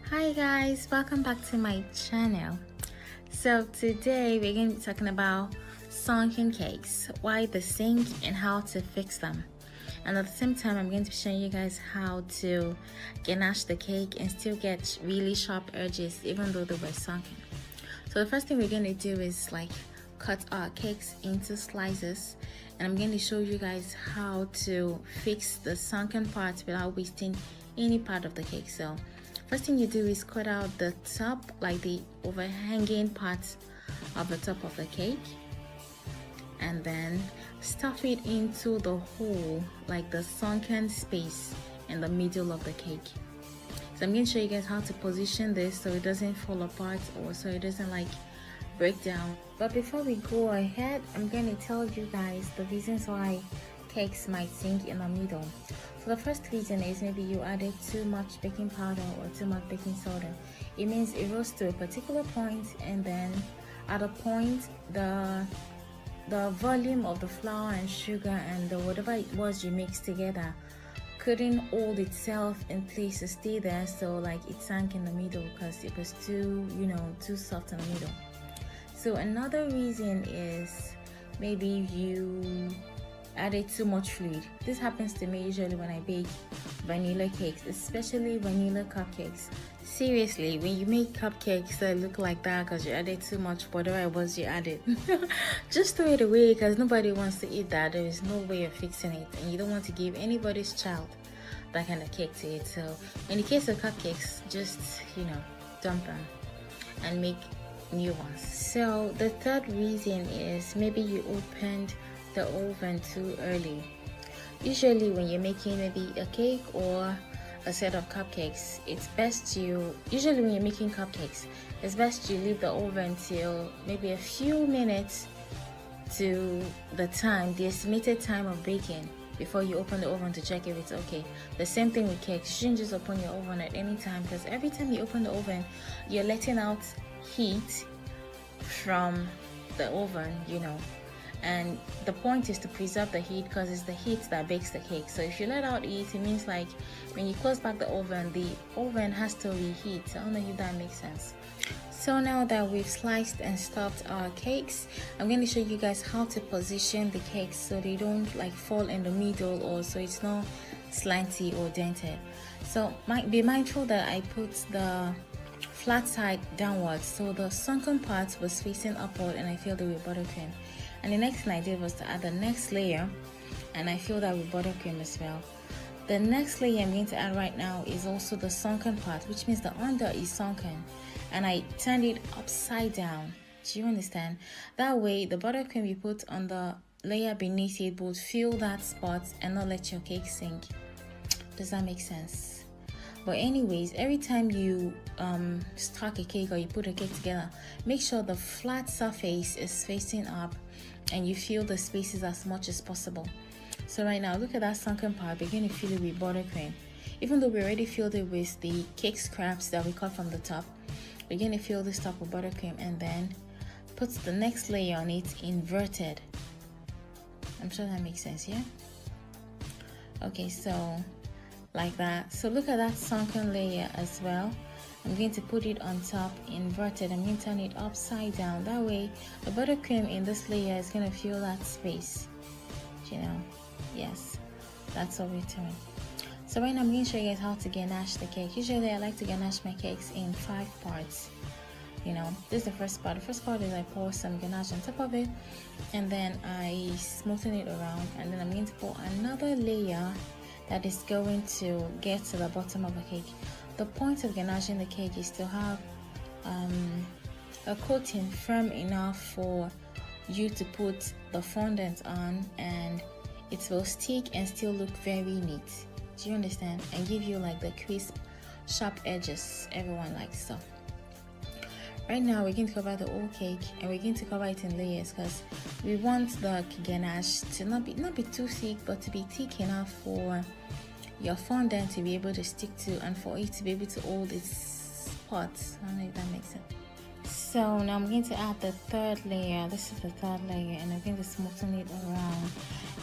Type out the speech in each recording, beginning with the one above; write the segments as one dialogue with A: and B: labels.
A: Hi guys, welcome back to my channel. So today we're going to be talking about sunken cakes, why they sink and how to fix them. And at the same time I'm going to be showing you guys how to ganache the cake and still get really sharp edges even though they were sunken. So the first thing we're going to do is cut our cakes into slices, and I'm going to show you guys how to fix the sunken parts without wasting any part of the cake. So first thing you do is cut out the top, like the overhanging parts of the top of the cake, and then stuff it into the hole, like the sunken space in the middle of the cake. So I'm going to show you guys how to position this so it doesn't fall apart or so it doesn't break down. But before we go ahead, I'm going to tell you guys the reasons why cakes might sink in the middle. So the first reason is maybe you added too much baking powder or too much baking soda. It means it rose to a particular point, and then at a point the volume of the flour and sugar and whatever it was you mixed together couldn't hold itself in place to stay there, so it sank in the middle because it was too soft in the middle. So another reason is maybe you added too much fluid. This happens to me usually when I bake vanilla cakes, especially vanilla cupcakes. Seriously, when you make cupcakes that look like that because you added too much whatever it was you added, just throw it away because nobody wants to eat that. There is no way of fixing it, and you don't want to give anybody's child that kind of cake to eat. So in the case of cupcakes, just dump them and make new ones. So the third reason is maybe you opened the oven too early. Usually when you're making maybe a cake or a set of cupcakes, it's best usually when you're making cupcakes, it's best you leave the oven till maybe a few minutes to the estimated time of baking before you open the oven to check if it's okay. The same thing with cakes. You shouldn't just open your oven at any time, because every time you open the oven, you're letting out heat from the oven, and the point is to preserve the heat because it's the heat that bakes the cake. So if you let out heat, it means when you close back the oven has to reheat. I don't know if that makes sense. So now that we've sliced and stuffed our cakes, I'm going to show you guys how to position the cakes so they don't fall in the middle, or so it's not slanty or dented. So be mindful that I put the flat side downwards, so the sunken part was facing upward, and I filled it with buttercream. And the next thing I did was to add the next layer, and I filled that with buttercream as well. The next layer I'm going to add right now is also the sunken part, which means the under is sunken, and I turned it upside down. Do you understand? That way the buttercream you put on the layer beneath it would fill that spot and not let your cake sink. Does that make sense? But anyways, every time you stack a cake or you put a cake together, make sure the flat surface is facing up and you fill the spaces as much as possible. So right now, look at that sunken part. We're going to fill it with buttercream. Even though we already filled it with the cake scraps that we cut from the top, we're going to fill this top with buttercream and then put the next layer on it inverted. I'm sure that makes sense, yeah? Okay, so like that. So look at that sunken layer as well. I'm going to put it on top inverted. I'm going to turn it upside down. That way the buttercream in this layer is going to fill that space. Yes, that's what we're doing. So right now I'm going to show you guys how to ganache the cake. Usually I like to ganache my cakes in 5 parts. This is the first part. The first part is I pour some ganache on top of it, and then I smoothen it around, and then I'm going to pour another layer that is going to get to the bottom of the cake. The point of ganaching the cake is to have a coating firm enough for you to put the fondant on, and it will stick and still look very neat. Do you understand? And give you the crisp, sharp edges everyone likes. So right now we're going to cover the whole cake, and we're going to cover it in layers because we want the ganache to not be too thick, but to be thick enough for your fondant to be able to stick to, and for it to be able to hold its spots. I don't know if that makes sense. So now I'm going to add the third layer. This is the third layer, and I'm going to smoothen it around.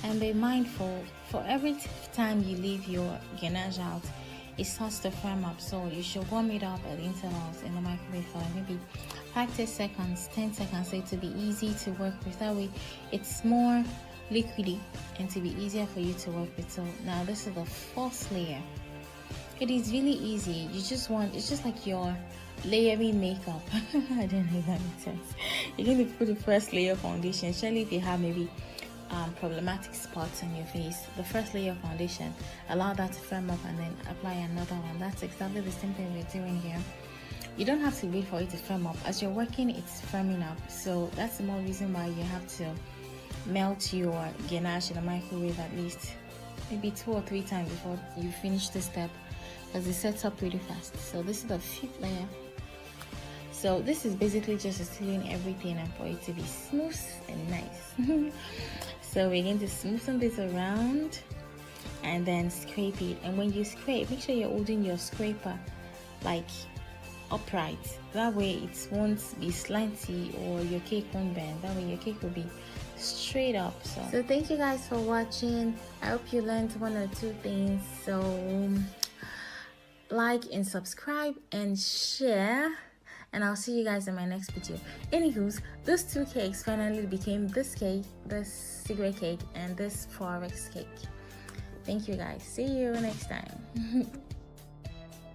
A: And be mindful, for every time you leave your ganache out, it starts to firm up. So you should warm it up at intervals in the microwave for like maybe 5 to 10 seconds, 10 seconds, so it to be easy to work with. That way it's more liquidy and to be easier for you to work with. So now this is the first layer. It is really easy. You just want, it's just like your layering makeup. I don't know if that makes sense. You're going to put the first layer of foundation, especially if you have maybe problematic spots on your face. The first layer of foundation, allow that to firm up and then apply another one. That's exactly the same thing we're doing here. You don't have to wait for it to firm up. As you're working, it's firming up. So that's the more reason why you have to melt your ganache in the microwave at least maybe 2 or 3 times before you finish this step, because it sets up really fast. So this is the 5th layer. So this is basically just sealing everything and for it to be smooth and nice. So we're going to smoothen this around and then scrape it. And when you scrape, make sure you're holding your scraper like upright. That way it won't be slanty or your cake won't bend. That way your cake will be straight up. So thank you guys for watching. I hope you learned 1 or 2 things. So like and subscribe and share, and I'll see you guys in my next video. Anywho's, those 2 cakes finally became this cake, this secret cake, and this forex cake. Thank you guys. See you next time.